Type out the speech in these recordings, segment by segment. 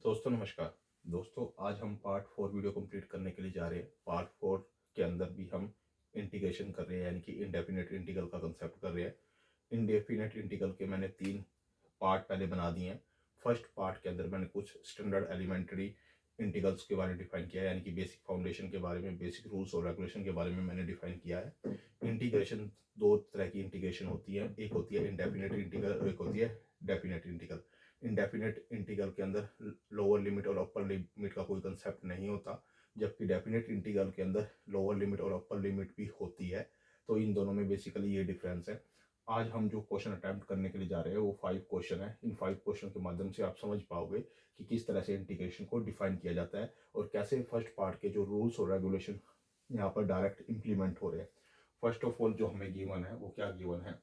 दोस्तों नमस्कार। दोस्तों आज हम पार्ट 4 वीडियो कंप्लीट करने के लिए जा रहे हैं। पार्ट 4 के अंदर भी हम इंटीग्रेशन कर रहे हैं, यानी कि इंडेफिनेट इंटीग्रल का कंसेप्ट कर रहे हैं। इंडेफिनेट इंटीग्रल के मैंने 3 पार्ट पहले बना दिए हैं। फर्स्ट पार्ट के अंदर मैंने कुछ स्टैंडर्ड एलिमेंट्री इंटीग्रल्स के बारे में डिफाइन किया है, यानी कि बेसिक फाउंडेशन के बारे में, बेसिक रूल्स और रेगुलेशन के बारे में मैंने डिफाइन किया है। इंटीग्रेशन, दो तरह की इंटीग्रेशन होती है, एक होती है इंडेफिनेट इंटीग्रल और एक होती है डेफिनेट इंटीग्रल। इंडेफिनेट इंटीग्रल के अंदर लोअर लिमिट और अपर लिमिट का कोई कंसेप्ट नहीं होता, जबकि डेफिनेट इंटीग्रल के अंदर लोअर लिमिट और अपर लिमिट भी होती है। तो इन दोनों में बेसिकली ये डिफरेंस है। आज हम जो क्वेश्चन अटेम्प्ट करने के लिए जा रहे हैं वो 5 क्वेश्चन है। इन 5 क्वेश्चन के माध्यम से आप समझ पाओगे कि किस तरह से इंटीग्रेशन को डिफाइन किया जाता है और कैसे फर्स्ट पार्ट के जो रूल्स और रेगुलेशन यहाँ पर डायरेक्ट इंप्लीमेंट हो रहे हैं। फर्स्ट ऑफ ऑल जो हमें गिवन है वो क्या गिवन है,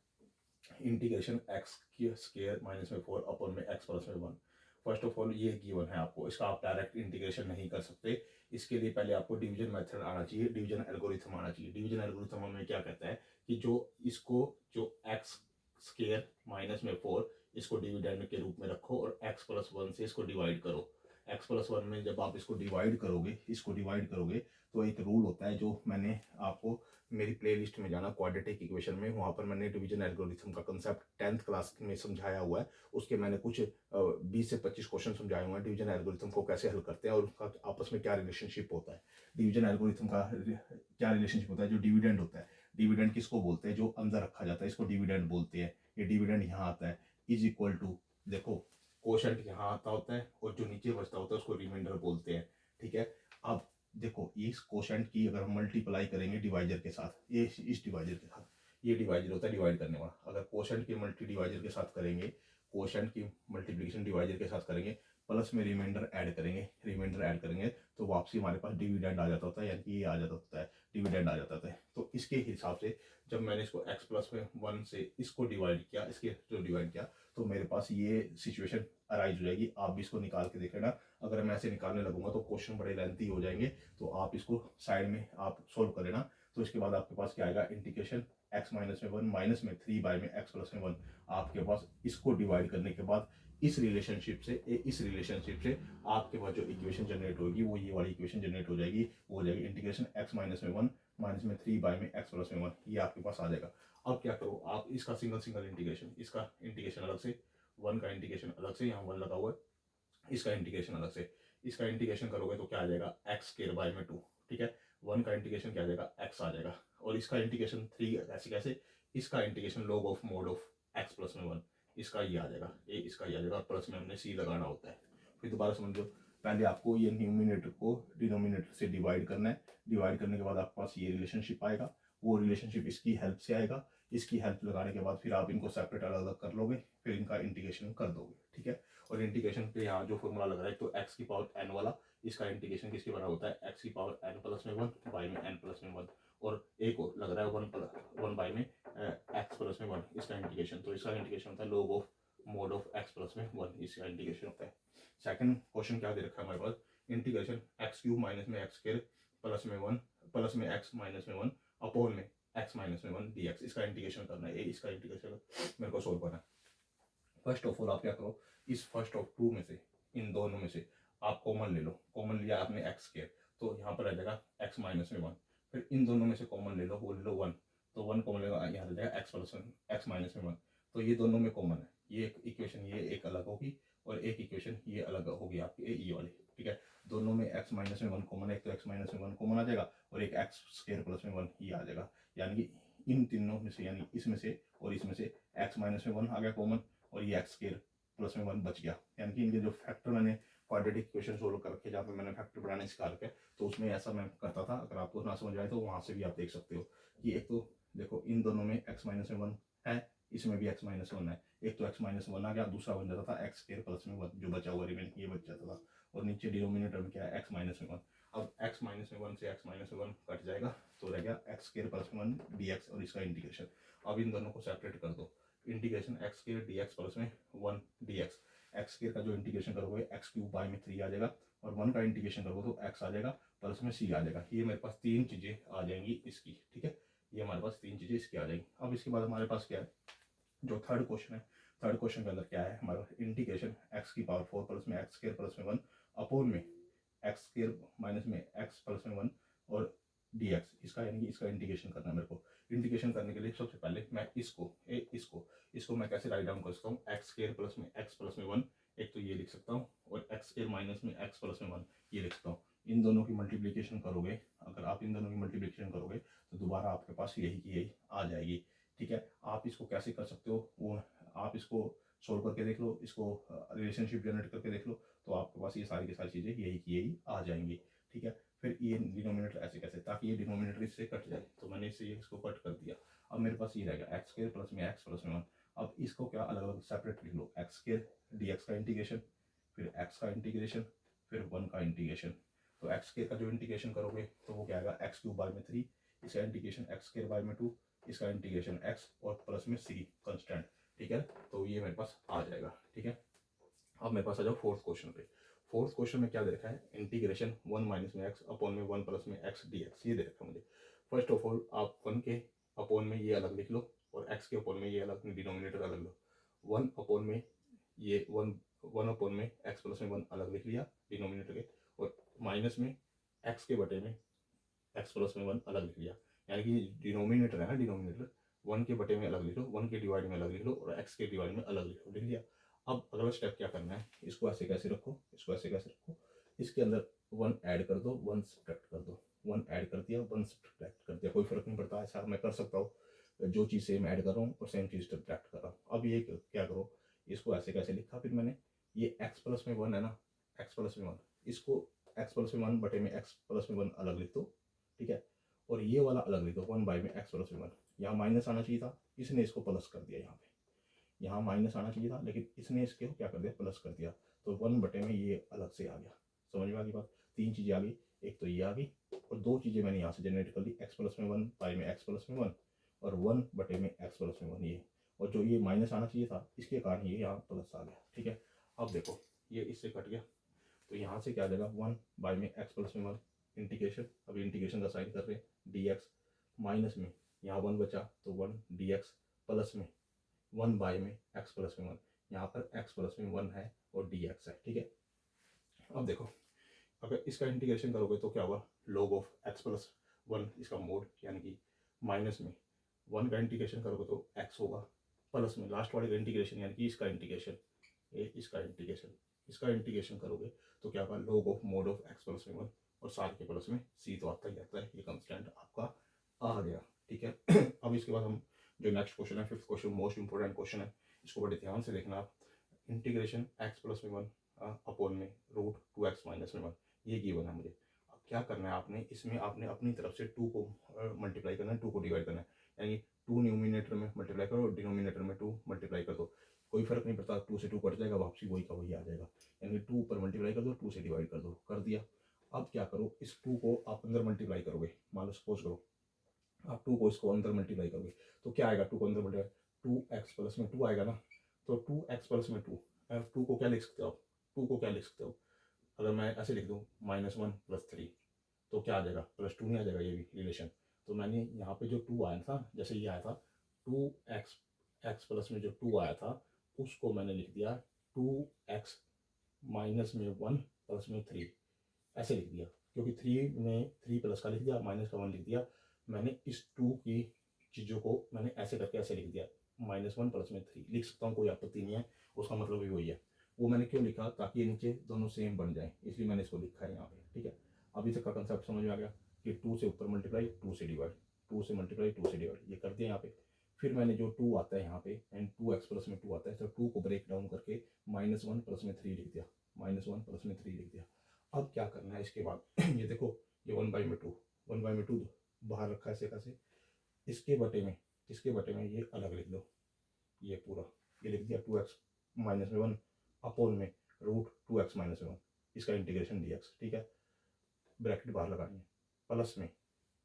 इंटीग्रेशन एक्स की स्क्वायर माइनस में 4 अपन में एक्स प्लस में 1। फर्स्ट ऑफ ऑल ये गिवन है आपको, इसका आप डायरेक्ट इंटीग्रेशन नहीं कर सकते। इसके लिए पहले आपको डिवीजन मेथड आना चाहिए, डिवीजन एल्गोरिथम आना चाहिए। डिवीजन एल्गोरिथम हमें क्या कहता है कि जो एक्स स्क्वायर माइनस में 4 इसको डिविडेंड के रूप में रखो और एक्स प्लस 1 से इसको डिवाइड करो। एक्स प्लस 1 में जब आप इसको डिवाइड करोगे तो एक रूल होता है जो मैंने आपको, मेरी प्लेलिस्ट में जाना क्वाड्रेटिक इक्वेशन में, वहाँ पर मैंने डिवीजन एल्गोरिथम का कंसेप्ट 10th क्लास में समझाया हुआ है। उसके मैंने कुछ 20 से 25 क्वेश्चन समझाए हुए हैं, डिवीजन एल्गोरिथम को कैसे हल करते हैं और उसका आपस में क्या रिलेशनशिप होता है। डिवीजन एल्गोरिथम का क्या रिलेशनशिप होता है, जो डिविडेंड होता है, डिविडेंड किसको बोलते हैं, जो अंदर रखा जाता है इसको डिविडेंड बोलते हैं। ये डिविडेंड यहाँ आता है इज इक्वल टू, देखो कोशेंट यहाँ आता होता है और जो नीचे बचता होता है उसको रिमाइंडर बोलते हैं। ठीक है, अब देखो इस कोशेंट की अगर हम मल्टीप्लाई करेंगे डिवाइजर के साथ, ये इस डिवाइजर के साथ, ये डिवाइजर होता है डिवाइड करने वाला। अगर कोशेंट की मल्टी डिवाइजर के साथ करेंगे, कोशेंट की मल्टीप्लिकेशन डिवाइजर के साथ करेंगे, प्लस में रिमाइंडर ऐड करेंगे तो वापसी हमारे पास डिविडेंड आ जाता होता है, यानी कि ये आ जाता होता है, डिविडेंड आ जाता है। तो इसके हिसाब से जब मैंने इसको एक्स प्लस में 1 से इसको डिवाइड किया, इसके जो डिवाइड किया, तो मेरे पास ये सिचुएशन अराइज हो जाएगी। आप भी इसको निकाल के देख लेना। अगर मैं ऐसे निकालने लगूंगा तो क्वेश्चन बड़े लेंथी हो जाएंगे, तो आप इसको साइड में आप सोल्व कर लेना। तो इसके बाद आपके पास क्या आएगा, इंटीग्रेशन एक्स माइनस में 1 माइनस में 3 बाय में एक्स प्लस में 1। आपके पास इसको डिवाइड करने के बाद इस रिलेशनशिप से आपके पास जो इक्वेशन जनरेट होगी वो ये वाली इक्वेशन जनरेट हो जाएगी। वो हो जाएगी इंटीग्रेशन एक्स माइनस में 1 माइनस में 3 बाय में एक्स प्लस में 1। ये आपके पास आ जाएगा। अब क्या करो आप, इसका सिंगल इंटीग्रेशन, इसका इंटीग्रेशन अलग से, 1 का इंटीग्रेशन अलग से, यहाँ 1 लगा हुआ है, इसका इंटीग्रेशन अलग से। इसका इंटीग्रेशन करोगे तो क्या आ जाएगा, एक्स स्क्वायर बाय में 2। ठीक है, 1 का इंटीग्रेशन क्या आ जाएगा, एक्स आ जाएगा। और इसका इंटीग्रेशन 3 ऐसे कैसे, इसका integration log of mode of x plus में 1, इसका ये आ जाएगा, ये इसका ये आ जाएगा, प्लस में हमने सी लगाना होता है। फिर दोबारा समझो, पहले आपको ये न्यूमिनेटर को डिनोमिनेटर से डिवाइड करना है। डिवाइड करने के बाद आपके पास ये रिलेशनशिप आएगा, वो रिलेशनशिप इसकी हेल्प से आएगा। इसकी हेल्प लगाने के बाद फिर आप इनको सेपरेट अलग अलग कर लोगे, फिर इनका इंटीग्रेशन कर दोगे। ठीक है, और इंटीग्रेशन पे यहाँ जो फॉर्मूला लग रहा है, तो एक्स की पावर एन वाला, इसका इंटीग्रेशन किसके बराबर होता है, एक्स की पावर एन प्लस में 1 बाई में एन प्लस में 1। और एक और लग रहा है 1 बाई में एक्स प्लस में 1, इसका इंटीग्रेशन, तो इसका इंटीग्रेशन होता है log of mode of x plus में 1, इसका इंटीग्रेशन होता है। सेकंड क्वेश्चन क्या दे रखा है हमारे पास, इंटीग्रेशन एक्स क्यूब माइनस में एक्स स्क्वायर प्लस में 1 प्लस में एक्स माइनस में 1 अपॉन में एक्स माइनस में 1 डी एक्स, इसका इंटीग्रेशन करना है। इसका इंटीग्रेशन मेरे को सोल्व करना है। फर्स्ट ऑफ ऑल आप क्या करो, इस फर्स्ट ऑफ 2 में से, इन दोनों में से आप कॉमन ले लो। कॉमन लिया आपने एक्स स्क्वायर, तो यहाँ पर आ जाएगा एक्स माइनस में 1। फिर इन दोनों में से कॉमन ले लो, वो ले लो 1, तो 1 कॉमन लेगा, यहाँ आ जाएगा एक्स प्लस 1 एक्स माइनस में 1। तो ये दोनों में कॉमन है, ये एक इक्वेशन ये एक अलग होगी और एक इक्वेशन ये अलग होगी आपकी ये वाली। ठीक है, दोनों में एक्स माइनस में 1 कॉमन है, एक तो एक्स माइनस में 1 कॉमन आ जाएगा और एक एक्स स्क्वायर प्लस में 1 ये आ जाएगा। यानी कि इन तीनों में से, यानी इसमें से और इसमें से एक्स माइनस में 1 आ गया कॉमन और ये एक्स स्क्वायर प्लस में 1 बच गया। यानी कि इनके जो फैक्टर मैंने क्वाड्रेटिक इक्वेशन सोल्व कर रखे, जहाँ पे मैंने फैक्टर बनाने सिखा रखे, तो उसमें ऐसा मैं करता था। अगर आपको ना समझ आए तो वहाँ से भी आप देख सकते हो कि एक तो देखो इन दोनों में एक्स माइनस में 1 है, इसमें भी एक्स माइनस 1 है, एक तो एक्स माइनस 1 आ गया, दूसरा बन जाता था एक्स स्क्वायर प्लस में 1, जो बचा हुआ रिमेन ये बच जाता था। और नीचे डिनोमिनेटर में क्या है, एक्स माइनस में 1। अब एक्स माइनस में 1 से एक्स माइनस में 1 कट जाएगा, तो रह गया एक्स स्क्वायर प्लस में 1 डी एक्स और इसका इंटीग्रेशन। अब इन दोनों को सेपरेट कर दो, integration x square D x plus में 1 डी एक्स। एक्स स्क्वायर का जो इंटीग्रेशन करोगे एक्स क्यूब बाय में 3 आ जाएगा, और 1 का इंटीग्रेशन करोगे तो एक्स आ जाएगा प्लस में सी आ जाएगा। ये मेरे पास 3 चीज़ें आ जाएंगी इसकी। ठीक है, ये हमारे पास 3 चीज़ें इसकी आ जाएंगी। अब इसके बाद हमारे पास क्या है, जो थर्ड क्वेश्चन है, थर्ड क्वेश्चन के अंदर क्या है हमारा, इंटीग्रेशन एक्स की पावर 4 प्लस में एक्स स्क्वायर प्लस में 1 अपोन में एक्स स्क्वायर माइनस में एक्स प्लस में 1 और डी एक्स, इसका यानी कि इसका इंटीग्रेशन करना है मेरे को। इंटीग्रेशन करने के लिए सबसे पहले मैं इसको मैं कैसे राइट डाउन कर सकता हूँ, एक्स स्क्वायर प्लस में एक्स प्लस में 1, एक तो ये लिख सकता हूँ, और एक्स स्क्वायर माइनस में एक्स प्लस में 1 ये लिख सकता हूँ। इन दोनों की मल्टीप्लिकेशन करोगे, अगर आप इन दोनों की मल्टीप्लिकेशन करोगे तो दोबारा आपके पास यही की यही आ जाएगी। ठीक है, आप इसको कैसे कर सकते हो वो आप इसको सोल्व करके देख लो, इसको रिलेशनशिप जनरेट करके देख लो, तो आपके पास ये सारी की सारी चीज़ें यही की यही आ जाएंगी। ठीक है, फिर ये डिनोमिनेटर ऐसे कैसे, ताकि ये डिनोमिनेटर इससे कट जाए, तो मैंने इससे इसको कट कर दिया। अब मेरे पास ये रहेगा एक्स स्क्वायर प्लस में एक्स प्लस में 1। अब इसको क्या अलग अलग सेपरेट लिख लो, एक्स स्क्वायर डी एक्स का इंटीग्रेशन, फिर एक्स का इंटीग्रेशन, फिर 1 का इंटीग्रेशन। तो एक्स स्क्वायर का जो इंटीग्रेशन करोगे तो वो क्या आएगा, एक्स क्यूब बाय में 3, इसका इंटीग्रेशन एक्स स्क्वायर बाय में 2, इसका इंटीग्रेशन एक्स और प्लस में सी कंस्टेंट। ठीक है, तो ये मेरे पास आ जाएगा। ठीक है, अब मेरे पास आ जाओ फोर्थ क्वेश्चन पे। फोर्थ क्वेश्चन में क्या दे रखा है, इंटीग्रेशन 1 माइनस में एक्स अपॉन में 1 प्लस में एक्स डी एक्स, ये दे रखा है मुझे। फर्स्ट ऑफ ऑल आप 1 के अपॉन में ये अलग लिख लो, और एक्स के अपॉन में ये अलग, डिनोमिनेटर अलग लो। 1 अपॉन में ये 1 अपॉन में एक्स प्लस में 1 अलग लिख लिया डिनोमिनेटर के, और माइनस में एक्स के बटे में एक्स प्लस में 1 अलग लिख लिया। यानी कि डिनोमिनेटर है ना, डिनोमिनेटर 1 के बटे में अलग लिख लो, 1 के डिवाइड में अलग लिख लो, और एक्स के डिवाइड में अलग लिख लिया। अब अगला स्टेप क्या करना है, इसको ऐसे कैसे रखो, इसको ऐसे कैसे रखो, इसके अंदर 1 ऐड कर दो, 1 सब्ट्रैक्ट कर दो। 1 ऐड कर दिया, 1 सब्ट्रैक्ट कर दिया, कोई फर्क नहीं पड़ता, ऐसा मैं कर सकता हूँ। जो चीज़ सेम ऐड कर रहा हूँ और सेम चीज़ सब्ट्रैक्ट कर रहा हूँ। अब ये क्या करो, इसको ऐसे कैसे लिखा फिर मैंने, ये एक्स प्लस में 1 है ना, एक्स प्लस में 1, इसको एक्स प्लस में 1 बटे में एक्स प्लस में 1 अलग लिख दो। ठीक है, और ये वाला अलग लिख दो, 1 बाई में एक्स प्लस में 1। यहाँ माइनस आना चाहिए था, इसने इसको प्लस कर दिया। यहाँ माइनस आना चाहिए था, लेकिन इसने इसको क्या कर दिया, प्लस कर दिया। तो 1 बटे में ये अलग से आ गया। समझ में आ गई बात, 3 चीज़ें आ गई, एक तो ये आ गई, और 2 चीज़ें मैंने यहाँ से जनरेट कर ली, एक्स प्लस में 1 पाई में एक्स प्लस में 1, और 1 बटे में एक्स प्लस में 1 ये, और जो ये माइनस आना चाहिए था इसके कारण ये यहाँ प्लस आ गया। ठीक है, अब देखो ये इससे कट गया, तो यहाँ से क्या आ जाएगा, 1 बाई में एक्स प्लस में 1 इंटीग्रेशन, अभी इंटीग्रेशन का साइन कर रहे हैं, डी एक्स माइनस में यहाँ 1 बचा तो 1 डी एक्स प्लस में 1 बाई में एक्स प्लस में 1, यहाँ पर एक्स प्लस में 1 है और डी एक्स है। ठीक है, अब देखो अगर इसका इंटीग्रेशन करोगे तो क्या होगा, log ऑफ एक्स प्लस 1 इसका मोड, यानी कि माइनस में 1 का इंटीग्रेशन करोगे तो एक्स होगा, प्लस में लास्ट वाले का इंटीग्रेशन यानी कि इसका इंटीग्रेशन, इसका इंटीग्रेशन करोगे तो क्या होगा, log of mode of x plus में 1, और सारे के प्लस में सी तो आता ही आता है, ये कंस्टेंट आपका आ गया। ठीक है, अब इसके बाद हम जो नेक्स्ट क्वेश्चन है, fifth question, most important question है, इसको बड़े ध्यान से देखना आप। इंटीग्रेशन एक्स प्लस में 1 अपॉन में रूट 2x माइनस में 1, ये गिवन है मुझे। अब क्या करना है आपने, इसमें आपने अपनी तरफ से 2 को मल्टीप्लाई करना है, 2 को डिवाइड करना है, यानी 2 न्यूमिनेटर में मल्टीप्लाई करो, डिनोमिनेटर में 2 मल्टीप्लाई कर दो, कोई फर्क नहीं पड़ता, 2 से 2 कट जाएगा, वापसी वही का वही आ जाएगा, यानी 2 ऊपर मल्टीप्लाई कर दो, 2 से डिवाइड कर दो, कर दिया। अब क्या करो, इस 2 को आप अंदर मल्टीप्लाई करोगे, मान लो सपोज करो आप 2 को इसको अंदर मल्टीप्लाई करोगे तो क्या आएगा, 2 को अंदर मल्टीप्लाई 2x प्लस में 2 आएगा ना, तो 2x प्लस में 2, 2 को क्या लिख सकते हो आप, 2 को क्या लिख सकते हो, अगर मैं ऐसे लिख दूँ -1 + 3 तो क्या आ जाएगा, +2 नहीं आ जाएगा, ये भी रिलेशन। तो मैंने यहाँ पे जो 2 आया था, जैसे ये आया था 2x प्लस में जो 2 आया था उसको मैंने लिख दिया 2x माइनस में 1 प्लस में 3, ऐसे लिख दिया, क्योंकि 3 में 3 प्लस का लिख दिया, माइनस का 1 लिख दिया। मैंने इस 2 की चीज़ों को मैंने ऐसे करके ऐसे लिख दिया, -1 प्लस में 3 लिख सकता हूँ, कोई आपत्ति नहीं है, उसका मतलब भी वही है। वो मैंने क्यों लिखा, ताकि ये नीचे दोनों सेम बन जाए, इसलिए मैंने इसको लिखा है यहाँ पे। ठीक है, अभी तक का कंसेप्ट समझ में आ गया कि 2 से ऊपर मल्टीप्लाई, 2 से डिवाइड, 2 से मल्टीप्लाई, 2 से डिवाइड, ये कर दिया यहाँ पे। फिर मैंने जो 2 आता है यहाँ पे एंड 2x प्लस में 2 आता है, तो 2 को ब्रेक डाउन करके -1 प्लस में 3 लिख दिया, -1 प्लस में 3 लिख दिया। अब क्या करना है इसके बाद ये देखो, ये 1/2, 1/2 बाहर रखा है ऐसे कैसे, इसके बटे में ये अलग लिख दो, ये पूरा ये लिख दिया 2x माइनस में 1 अपॉन में रूट 2x माइनस में 1, इसका इंटीग्रेशन dx। ठीक है, ब्रैकेट बाहर लगानी है, प्लस में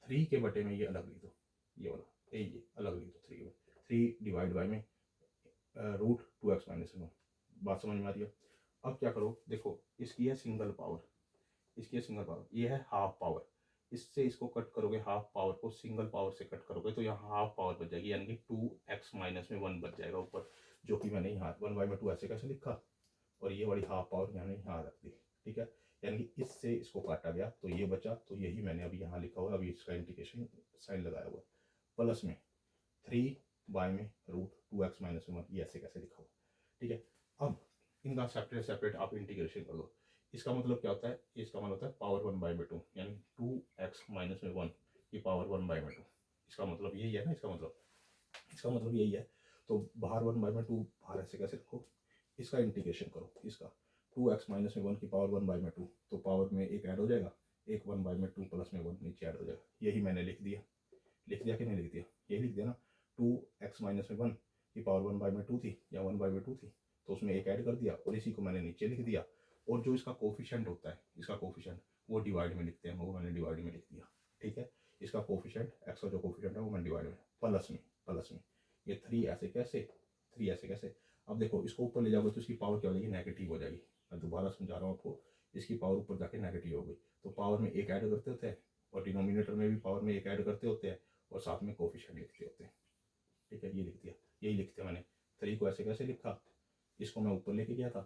3 के बटे में ये अलग लिख दो, ये वाला ये अलग लिख दो, 3 डिवाइड बाई में रूट 2x माइनस में 1। बात समझ में आ रही है। अब क्या करो, देखो इसकी है सिंगल पावर, इसकी है सिंगल पावर, ये है हाफ पावर, इससे इसको कट करोगे, हाफ पावर को सिंगल पावर से कट करोगे तो यहाँ हाफ पावर बच जाएगी, यानी कि 2x माइनस में 1 बच जाएगा ऊपर। जो कि मैंने यहाँ 1/2 ऐसे कैसे लिखा, और ये वाली हाफ पावर मैंने यहाँ रख दी, ठीक है। यानी कि इससे इसको काटा गया तो ये बचा, तो यही मैंने अभी यहाँ लिखा हुआ है, अभी इसका इंटीग्रेशन साइन लगाया हुआ है। प्लस में 3y में √2x-1 ये ऐसे कैसे लिखा हुआ, ठीक है। अब इनका सेपरेट सेपरेट आप इंटीग्रेशन कर दो। इसका मतलब क्या होता है, इसका मतलब होता है पावर 1/2 यानी 2x-1 की पावर 1/2। इसका मतलब यही है ना, इसका मतलब यही है। तो बाहर 1/2 बाहर ऐसे कैसे रखो, इसका इंटीग्रेशन करो, इसका 2x-1 की पावर 1/2, तो पावर में एक ऐड हो जाएगा, एक 1/2 प्लस में 1 नीचे ऐड हो जाएगा। यही मैंने लिख दिया कि नहीं लिख दिया, यही लिख दिया ना। 2x-1 की पावर 1/2 थी या 1/2 थी, तो उसमें एक ऐड कर दिया और इसी को मैंने नीचे लिख दिया। और जो इसका कोफिशिएंट होता है, इसका कोफिशिएंट वो डिवाइड में लिखते हैं, वो मैंने डिवाइड में लिख दिया, ठीक है। इसका कोफिशिएंट एक्स का जो कोफिशिएंट है वो मैंने डिवाइड में प्लस में ये 3 ऐसे कैसे। अब देखो इसको ऊपर ले जाओगे तो इसकी पावर क्या हो जाएगी, नेगेटिव हो जाएगी। मैं दोबारा समझा रहा हूँ आपको, इसकी पावर ऊपर जाके नेगेटिव हो गई, तो पावर में एक ऐड करते होते हैं और डिनोमिनेटर में भी पावर में एक ऐड करते होते हैं और साथ में कोफिशिएंट लिखते होते हैं, ठीक है। ये लिख दिया, यही लिखते मैंने। 3 को ऐसे कैसे लिखा, इसको मैं ऊपर लेके गया था,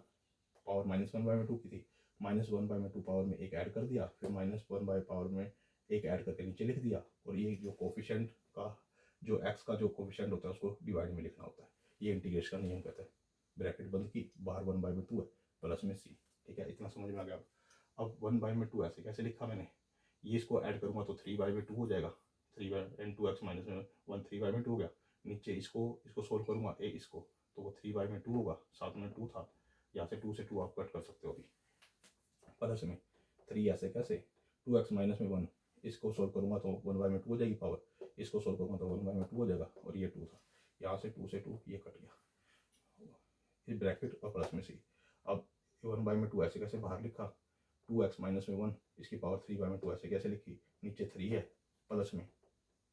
पावर -1/2 की थी, -1/2 पावर में एक ऐड कर दिया, फिर -1 पावर में एक ऐड करके नीचे लिख दिया। और ये जो कोफिशिएंट का जो एक्स का जो कोफिशिएंट होता है उसको डिवाइड में लिखना होता है। ये इंटीग्रेशन का नियम कहता है। ब्रैकेट बंद की, बाहर 1/2 है, प्लस में सी, ठीक है। इतना समझ में आ गया। अब 1/2 ऐसे कैसे लिखा मैंने, ये इसको ऐड करूँगा तो 3/2 हो जाएगा, 3/2x-1 3/2 हो गया। नीचे इसको सोल्व करूँगा इसको, तो वो 3/2 होगा, साथ में 2 था, यहाँ से 2 से 2 आप कट कर सकते हो अभी। प्लस में 3 ऐसे कैसे, 2x-1 इसको सोल्व करूँगा तो 1/2 हो जाएगी पावर, इसको सोल्व करूँगा तो 1/2 हो जाएगा, और ये 2 था, यहाँ से 2 से 2 ये कट गया, ये ब्रैकेट और प्लस में सी। अब 1/2 ऐसे कैसे बाहर लिखा, 2x-1 इसकी पावर 3/2 ऐसे कैसे लिखी, नीचे 3 है, प्लस में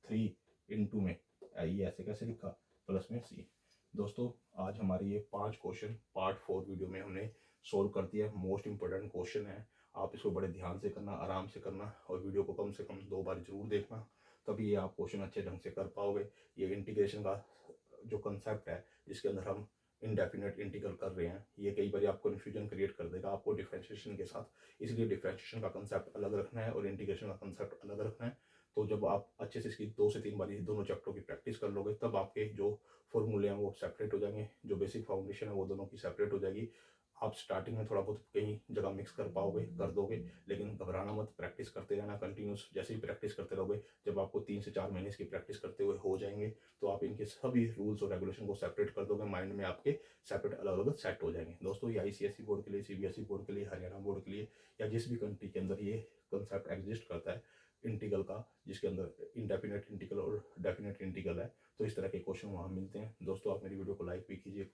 3 इंटू में ये ऐसे कैसे लिखा, प्लस में सी। दोस्तों आज हमारे ये 5 क्वेश्चन पार्ट 4 वीडियो में हमने सोल्व कर दिया है। मोस्ट इंपॉर्टेंट क्वेश्चन है, आप इसको बड़े ध्यान से करना, आराम से करना, और वीडियो को कम से कम 2 बार जरूर देखना, तभी ये आप क्वेश्चन अच्छे ढंग से कर पाओगे। ये इंटीग्रेशन का जो कंसेप्ट है जिसके अंदर हम इनडेफिनेट इंटीग्रल कर रहे हैं, ये कई बार आपको कन्फ्यूजन क्रिएट कर देगा आपको डिफरेंशिएशन के साथ, इसलिए डिफरेंशिएशन का कंसेप्ट अलग रखना है और इंटीग्रेशन का कंसेप्ट अलग रखना है। तो जब आप अच्छे से इसकी 2 से 3 बार दोनों चैप्टरों की प्रैक्टिस कर लोगे, तब आपके जो फॉर्मूले हैं वो सेपरेट हो जाएंगे, जो बेसिक फाउंडेशन है वो दोनों की सेपरेट हो जाएगी। आप स्टार्टिंग में थोड़ा बहुत कहीं जगह मिक्स कर पाओगे, कर दोगे, लेकिन घबराना मत, प्रैक्टिस करते रहना कंटिन्यूस। जैसे ही प्रैक्टिस करते रहोगे, जब आपको 3 से 4 महीने इसकी प्रैक्टिस करते हुए हो जाएंगे, तो आप इनके सभी रूल्स और रेगुलेशन को सेपरेट कर दोगे, माइंड में आपके सेपरेट अलग अलग सेट हो जाएंगे। दोस्तों ये ICSE बोर्ड के लिए, CBSE बोर्ड के लिए, हरियाणा बोर्ड के लिए, या जिस भी कंट्री के अंदर ये कंसेप्ट एग्जिस्ट करता है इंटीग्रल का, जिसके अंदर इंडेफिनेट इंटीग्रल और डेफिनेट इंटीग्रल है, तो इस तरह के क्वेश्चन वहाँ मिलते हैं। दोस्तों आप मेरी वीडियो को लाइक भी कीजिए,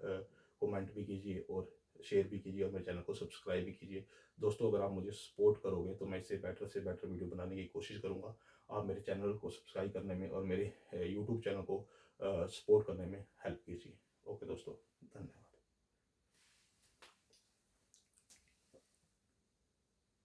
कमेंट भी कीजिए और शेयर भी कीजिए, और मेरे चैनल को सब्सक्राइब भी कीजिए। दोस्तों अगर आप मुझे सपोर्ट करोगे तो मैं इससे बेटर से बेटर वीडियो बनाने की कोशिश करूँगा। आप मेरे चैनल को सब्सक्राइब करने में और मेरे यूट्यूब चैनल को सपोर्ट करने में हेल्प कीजिए। ओके दोस्तों।